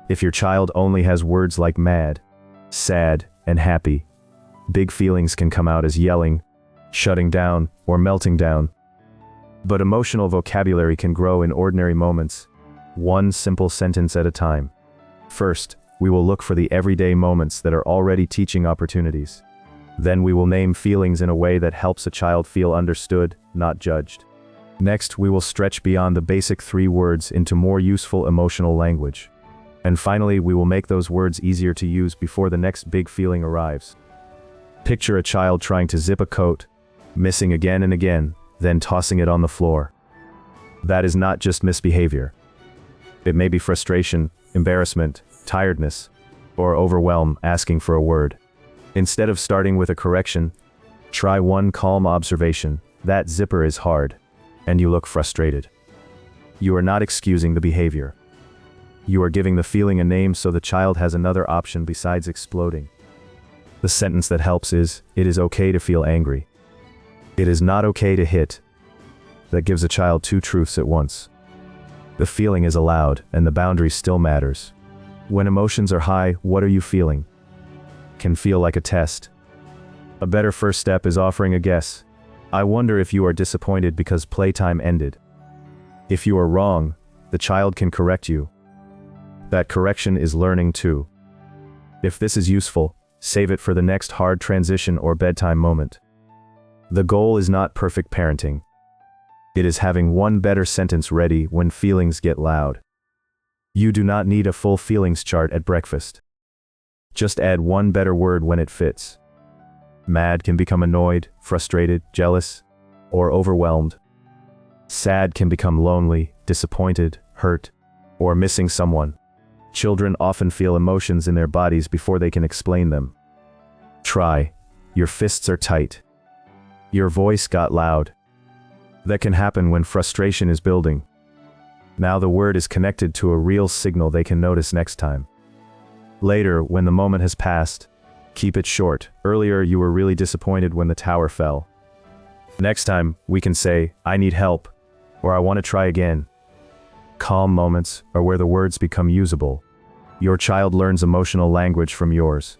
If your child only has words like mad, sad, and happy, big feelings can come out as yelling, shutting down, or melting down. But emotional vocabulary can grow in ordinary moments, one simple sentence at a time. First, we will look for the everyday moments that are already teaching opportunities. Then we will name feelings in a way that helps a child feel understood, not judged. Next, we will stretch beyond the basic 3 words into more useful emotional language. And finally, we will make those words easier to use before the next big feeling arrives. Picture a child trying to zip a coat, missing again and again, then tossing it on the floor. That is not just misbehavior. It may be frustration, embarrassment, tiredness, or overwhelm asking for a word. Instead of starting with a correction, try one calm observation. That zipper is hard, and you look frustrated. You are not excusing the behavior. You are giving the feeling a name so the child has another option besides exploding. The sentence that helps is, "It is okay to feel angry. It is not okay to hit." That gives a child 2 truths at once. The feeling is allowed, and the boundary still matters. When emotions are high, what are you feeling? Can feel like a test. A better first step is offering a guess. I wonder if you are disappointed because playtime ended. If you are wrong, the child can correct you. That correction is learning too. If this is useful, save it for the next hard transition or bedtime moment. The goal is not perfect parenting. It is having one better sentence ready when feelings get loud. You do not need a full feelings chart at breakfast. Just add one better word when it fits. Mad can become annoyed, frustrated, jealous, or overwhelmed. Sad can become lonely, disappointed, hurt, or missing someone. Children often feel emotions in their bodies before they can explain them. Try, "Your fists are tight." "Your voice got loud." That can happen when frustration is building. Now the word is connected to a real signal they can notice next time. Later, when the moment has passed, keep it short. "Earlier you were really disappointed when the tower fell." Next time, we can say, "I need help," or "I want to try again." Calm moments are where the words become usable. Your child learns emotional language from yours.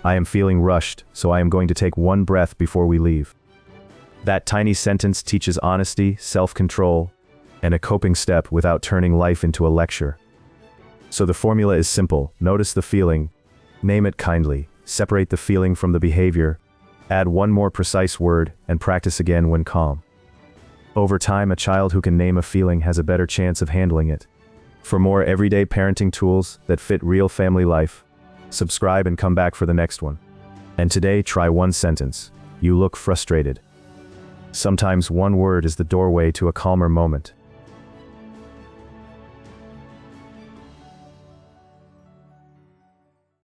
"I am feeling rushed, so I am going to take one breath before we leave." That tiny sentence teaches honesty, self-control, and a coping step without turning life into a lecture. So the formula is simple. Notice the feeling, name it kindly, separate the feeling from the behavior, add one more precise word, and practice again when calm. Over time, a child who can name a feeling has a better chance of handling it. For more everyday parenting tools that fit real family life, subscribe and come back for the next one. And today, try one sentence. You look frustrated. Sometimes one word is the doorway to a calmer moment.